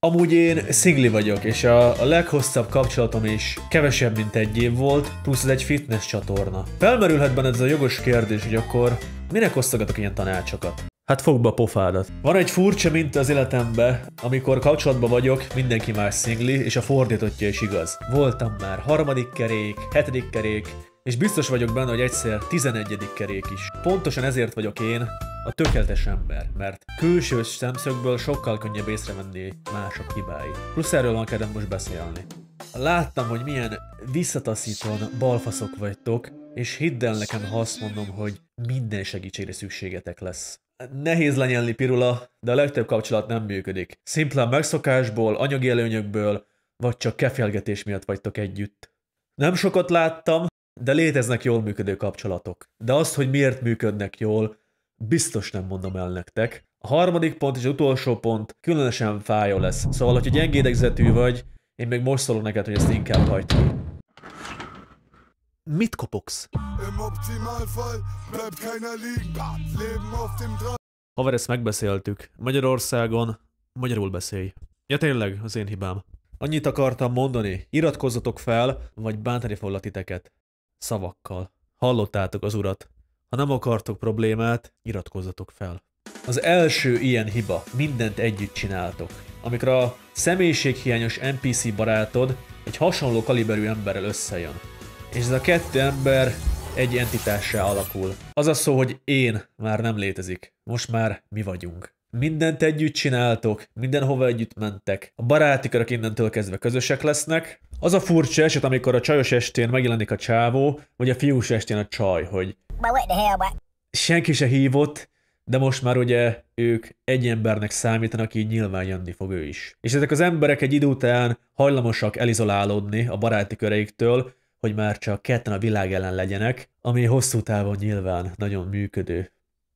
Amúgy én szingli vagyok, és a leghosszabb kapcsolatom is kevesebb, mint 1 év volt, plusz ez egy fitness csatorna. Felmerülhet benne ez a jogos kérdés, hogy akkor minek osztogatok ilyen tanácsokat? Hát fogd be a pofádat. Van egy furcsa minta az életemben, amikor kapcsolatban vagyok, mindenki más szingli, és a fordítottja is igaz. Voltam már 3. kerék, 7. kerék, és biztos vagyok benne, hogy egyszer 11. kerék is. Pontosan ezért vagyok én a tökéletes ember, mert külső szemszögből sokkal könnyebb észrevenni mások hibáit. Plusz erről van kedvem most beszélni. Láttam, hogy milyen visszataszítóan balfaszok vagytok, és hidd el nekem, ha azt mondom, hogy minden segítségre szükségetek lesz. Nehéz lenyelni, pirula, de a legtöbb kapcsolat nem működik. Szimplán megszokásból, anyagi előnyökből, vagy csak kefélgetés miatt vagytok együtt. Nem sokat láttam, de léteznek jól működő kapcsolatok. De azt, hogy miért működnek jól, biztos nem mondom el nektek. A 3. pont és az utolsó pont különösen fájó lesz. Szóval, hogyha gyengédegzetű vagy, én még most szólok neked, hogy ezt inkább hagyd ki. Mit kopogsz? Haver, ezt megbeszéltük. Magyarországon magyarul beszélj. Ja tényleg, az én hibám. Annyit akartam mondani, iratkozzatok fel, vagy bántani foglak titeket. Szavakkal. Hallottátok az urat. Ha nem akartok problémát, iratkozzatok fel. Az első ilyen hiba, mindent együtt csináltok. Amikor a személyiséghiányos NPC barátod egy hasonló kaliberű emberrel összejön. És ez a 2 ember egy entitássá alakul. Az a szó, hogy én már nem létezik. Most már mi vagyunk. Mindent együtt csináltok, mindenhova együtt mentek. A baráti körök innentől kezdve közösek lesznek. Az a furcsa eset, amikor a csajos estén megjelenik a csávó, vagy a fiús estén a csaj, hogy senki se hívott, de most már ugye ők egy embernek számítanak, így nyilván jönni fog ő is. És ezek az emberek egy idő után hajlamosak elizolálódni a baráti köreiktől, hogy már csak ketten a világ ellen legyenek, ami hosszú távon nyilván nagyon működő.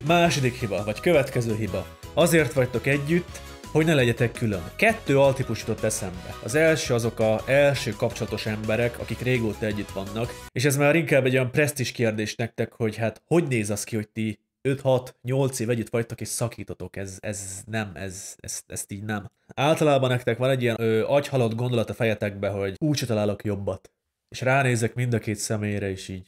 Második hiba, vagy következő hiba. Azért vagytok együtt, hogy ne legyetek külön. 2 altípus jutott eszembe. Az első azok az első kapcsolatos emberek, akik régóta együtt vannak, és ez már inkább egy olyan presztízs kérdés nektek, hogy hát hogy néz az ki, hogy ti 5-6-8 év együtt vagytok és szakítotok, ezt így nem. Általában nektek van egy ilyen agyhalott gondolat a fejetekbe, hogy úgyse találok jobbat. És ránézek mind a 2 személyre, és így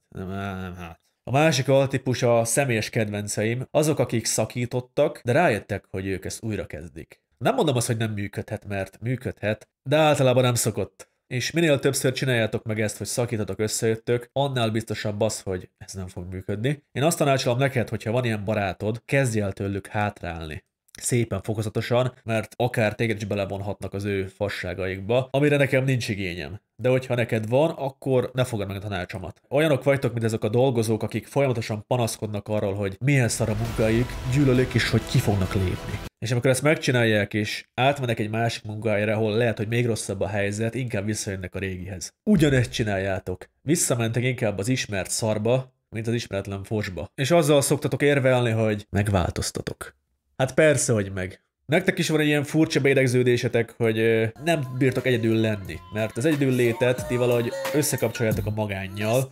nem hát. A másik altípus a személyes kedvenceim, azok, akik szakítottak, de rájöttek, hogy ők ezt újra kezdik. Nem mondom azt, hogy nem működhet, mert működhet, de általában nem szokott. És minél többször csináljátok meg ezt, hogy szakítatok, összejöttök, annál biztosabb az, hogy ez nem fog működni. Én azt tanácsolom neked, hogyha van ilyen barátod, kezdj el tőlük hátrálni. Szépen fokozatosan, mert akár téged is belevonhatnak az ő fasságaikba, amire nekem nincs igényem. De hogyha neked van, akkor ne fogad meg a tanácsomat. Olyanok vagytok, mint ezek a dolgozók, akik folyamatosan panaszkodnak arról, hogy milyen szar a munkájuk, gyűlölik is, hogy ki fognak lépni. És amikor ezt megcsinálják és átmennek egy másik munkahelyre, ahol lehet, hogy még rosszabb a helyzet, inkább visszajönnek a régihez. Ugyanezt csináljátok. Visszamentek inkább az ismert szarba, mint az ismeretlen fosba. És azzal szoktatok érvelni, hogy megváltoztatok. Hát persze, hogy meg. Nektek is van egy ilyen furcsa beidegződésetek, hogy nem bírtok egyedül lenni, mert az egyedül létet ti valahogy összekapcsoljátok a magánnyal.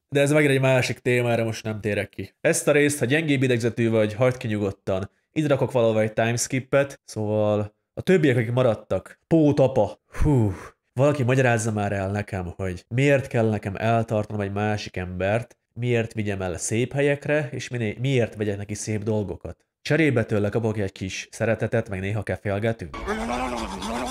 De ez megint egy másik témára, most nem térek ki. Ezt a részt, ha gyengébb idegzetű vagy, hagyd ki nyugodtan. Itt rakok valahol egy timeskippet, szóval a többiek, akik maradtak. Pótapa. Valaki magyarázza már el nekem, hogy miért kell nekem eltartanom egy másik embert, miért vigyem el szép helyekre, és miért vegyek neki szép dolgokat. Cserébe tőle kapok egy kis szeretetet, meg néha kefélgetünk.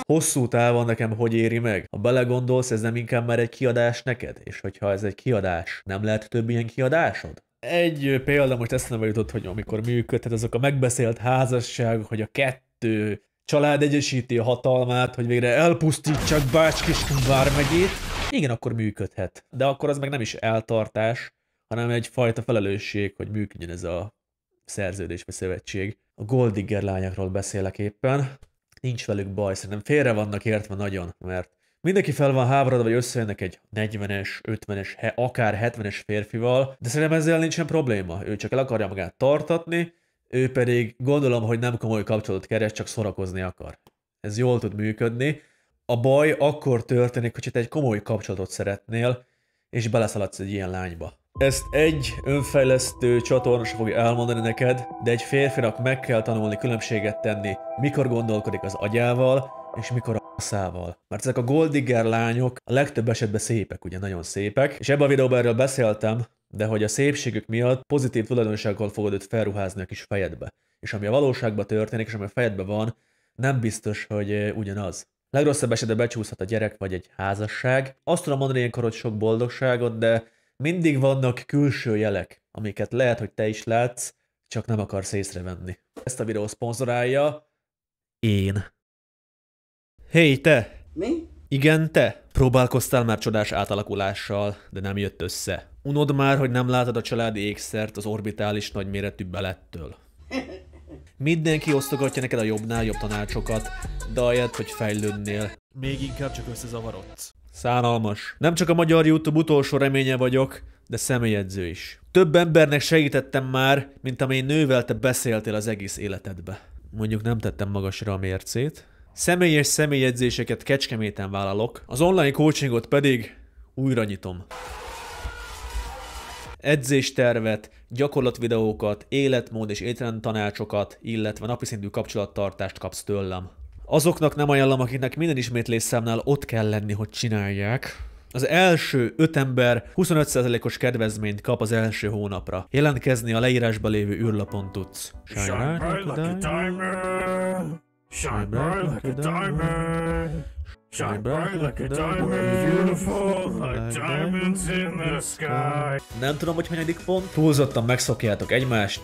Hosszú távon nekem hogy éri meg? Ha belegondolsz, ez nem inkább már egy kiadás neked? És hogyha ez egy kiadás, nem lehet több ilyen kiadásod? Egy példa most eszembe jutott, hogy amikor működhet azok a megbeszélt házasságok, hogy a 2 család egyesíti a hatalmát, hogy végre elpusztítsák Bács-Kiskun vármegyét. Igen, akkor működhet. De akkor az meg nem is eltartás, hanem egyfajta felelősség, hogy működjön ez a szerződés vagy szövetség. A Golddigger lányokról beszélek éppen. Nincs velük baj, szerintem félre vannak értve nagyon, mert mindenki fel van háborodva, vagy összejönnek egy 40-es, 50-es, akár 70-es férfival, de szerintem ezzel nincsen probléma. Ő csak el akarja magát tartatni, ő pedig gondolom, hogy nem komoly kapcsolatot keres, csak szórakozni akar. Ez jól tud működni. A baj akkor történik, hogy te egy komoly kapcsolatot szeretnél, és beleszaladsz egy ilyen lányba. Ezt egy önfejlesztő csatorna sem fogja elmondani neked, de egy férfinak meg kell tanulni különbséget tenni, mikor gondolkodik az agyával, és mikor a szával. Mert ezek a Gold-Digger lányok a legtöbb esetben szépek, ugye nagyon szépek, és ebben a videóban erről beszéltem, de hogy a szépségük miatt pozitív tulajdonsággal fogod őt felruházni a kis fejedbe. És ami a valóságban történik, és ami a fejedben van, nem biztos, hogy ugyanaz. Legrosszabb esetben becsúszhat a gyerek vagy egy házasság. Azt tudom mondani ilyenkor, hogy sok boldogságot, de mindig vannak külső jelek, amiket lehet, hogy te is látsz, csak nem akarsz észrevenni. Ezt a videó szponzorálja én. Hey, te! Mi? Igen, te! Próbálkoztál már csodás átalakulással, de nem jött össze. Unod már, hogy nem látod a családi ékszert az orbitális nagyméretű belettől. Mindenki osztogatja neked a jobbnál jobb tanácsokat, de ahelyett, hogy fejlődnél, még inkább csak összezavarodsz. Szánalmas. Nem csak a magyar YouTube utolsó reménye vagyok, de személyedző is. Több embernek segítettem már, mint amely nővel te beszéltél az egész életedbe. Mondjuk nem tettem magasra a mércét. Személyes személyedzéseket Kecskeméten vállalok, az online coachingot pedig újra nyitom. Edzéstervet, gyakorlatvideókat, életmód és étrend tanácsokat, illetve napi szintű kapcsolattartást kapsz tőlem. Azoknak nem ajánlom, akiknek minden ismétlésszámnál ott kell lenni, hogy csinálják. Az első 5 ember 25%-os kedvezményt kap az első hónapra. Jelentkezni a leírásba lévő űrlapon tudsz. Shine bright like a diamond. Shine bright like a diamond. Shine bright like a diamond. Beautiful like diamonds in the sky. Nem tudom, hogy hanyadik pont. Túlzottan megszokjátok egymást,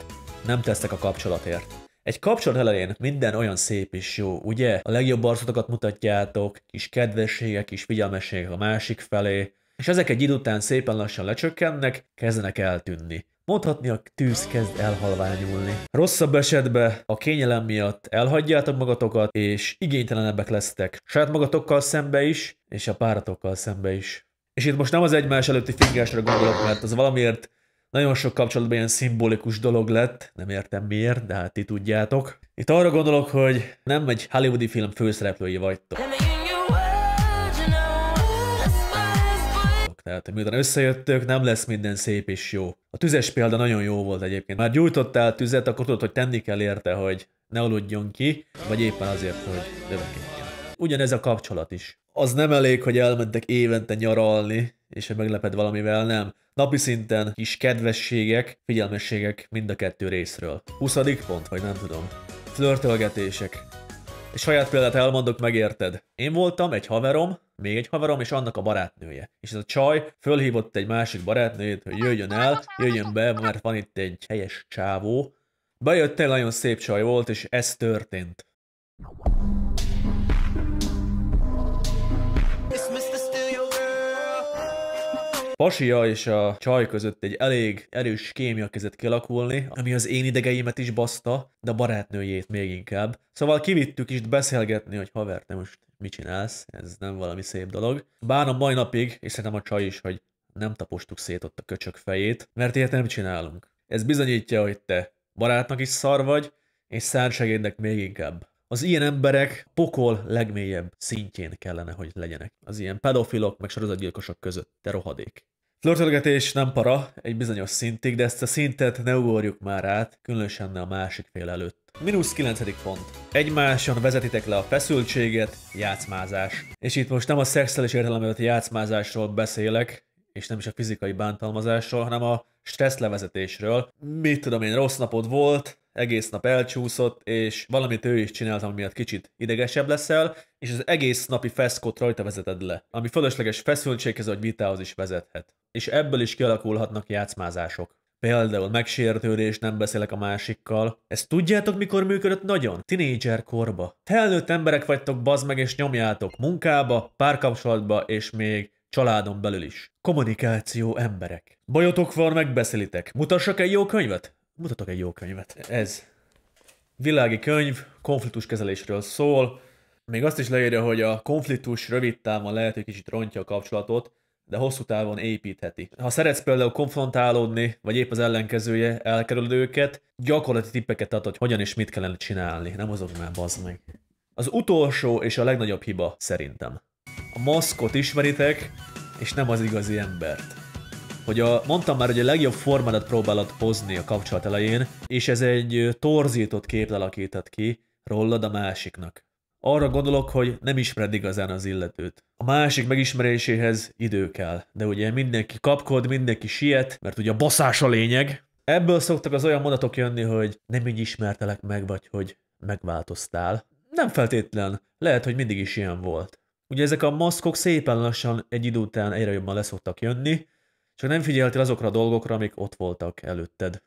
nem tesztek a kapcsolatért. Egy kapcsolat elején minden olyan szép és jó, ugye? A legjobb arcotokat mutatjátok, kis kedvességek, kis figyelmességek a másik felé, és ezek egy idő után szépen lassan lecsökkennek, kezdenek eltűnni. Mondhatni, a tűz kezd elhalványulni. Rosszabb esetben a kényelem miatt elhagyjátok magatokat, és igénytelenebbek lesztek. Saját magatokkal szembe is, és a páratokkal szembe is. És itt most nem az egymás előtti fingásra gondolok, mert az valamiért nagyon sok kapcsolatban ilyen szimbolikus dolog lett, nem értem miért, de hát ti tudjátok. Itt arra gondolok, hogy nem egy hollywoodi film főszereplői vagytok. Tehát, hogy miután összejöttök, nem lesz minden szép és jó. A tüzes példa nagyon jó volt egyébként. Már gyújtottál tüzet, akkor tudod, hogy tenni kell érte, hogy ne aludjon ki, vagy éppen azért, hogy növekedjen. Ugyanez a kapcsolat is. Az nem elég, hogy elmentek évente nyaralni, és hogy megleped valamivel, nem. Napi szinten kis kedvességek, figyelmességek mind a kettő részről. 20. pont, vagy nem tudom. Flörtölgetések. Egy saját példát elmondok, megérted. Én voltam egy haverom, még egy haverom, és annak a barátnője. És ez a csaj fölhívott egy másik barátnőjét, hogy jöjjön el, jöjjön be, mert van itt egy helyes csávó. Bejött, egy nagyon szép csaj volt, és ez történt. Pasia és a csaj között egy elég erős kémia kezdett kialakulni, ami az én idegeimet is baszta, de a barátnőjét még inkább. Szóval kivittük is beszélgetni, hogy haver, te most mit csinálsz? Ez nem valami szép dolog. Bánom mai napig, és szerintem a csaj is, hogy nem tapostuk szét ott a köcsök fejét, mert ilyet nem csinálunk. Ez bizonyítja, hogy te barátnak is szar vagy, és szársegédnek még inkább. Az ilyen emberek pokol legmélyebb szintjén kellene, hogy legyenek. Az ilyen pedofilok meg sorozatgyilkosok között, te rohadék. Flörtölgetés nem para egy bizonyos szintig, de ezt a szintet ne ugorjuk már át, különösen ne a másik fél előtt. -9. pont. Egymáson vezetitek le a feszültséget, játszmázás. És itt most nem a szexuális értelemben játszmázásról beszélek, és nem is a fizikai bántalmazásról, hanem a stresszlevezetésről. Mit tudom én, rossz napod volt, egész nap elcsúszott, és valamit ő is csinált, ami miatt kicsit idegesebb leszel, és az egész napi feszkót rajta vezeted le, ami fölösleges feszültséghez vagy vitához is vezethet. És ebből is kialakulhatnak játszmázások. Például megsértődés, nem beszélek a másikkal. Ezt tudjátok, mikor működött nagyon? Tinédzser korba. Felnőtt emberek vagytok, bazd meg, és nyomjátok munkába, párkapcsolatba, és még családon belül is. Kommunikáció emberek. Bajotok van, megbeszélitek. Mutassak egy jó könyvet? Mutatok egy jó könyvet. Ez. Világi könyv, konfliktuskezelésről szól. Még azt is leírja, hogy a konfliktus rövid távon lehet, hogy kicsit rontja a kapcsolatot, de hosszú távon építheti. Ha szeretsz például konfrontálódni, vagy épp az ellenkezője, elkerülöd őket, gyakorlati tippeket ad, hogy hogyan és mit kellene csinálni. Nem hozok már, bazd meg. Az utolsó és a legnagyobb hiba szerintem. A maszkot ismeritek, és nem az igazi embert. hogy mondtam már, hogy a legjobb formádat próbálod hozni a kapcsolat elején, és ez egy torzított kép alakíthat ki rólad a másiknak. Arra gondolok, hogy nem ismered igazán az illetőt. A másik megismeréséhez idő kell, de ugye mindenki kapkod, mindenki siet, mert ugye a baszás a lényeg. Ebből szoktak az olyan mondatok jönni, hogy nem így ismertelek meg, vagy hogy megváltoztál. Nem feltétlen, lehet, hogy mindig is ilyen volt. Ugye ezek a maszkok szépen lassan egy idő után egyre jobban leszoktak jönni, csak nem figyeltél azokra a dolgokra, amik ott voltak előtted.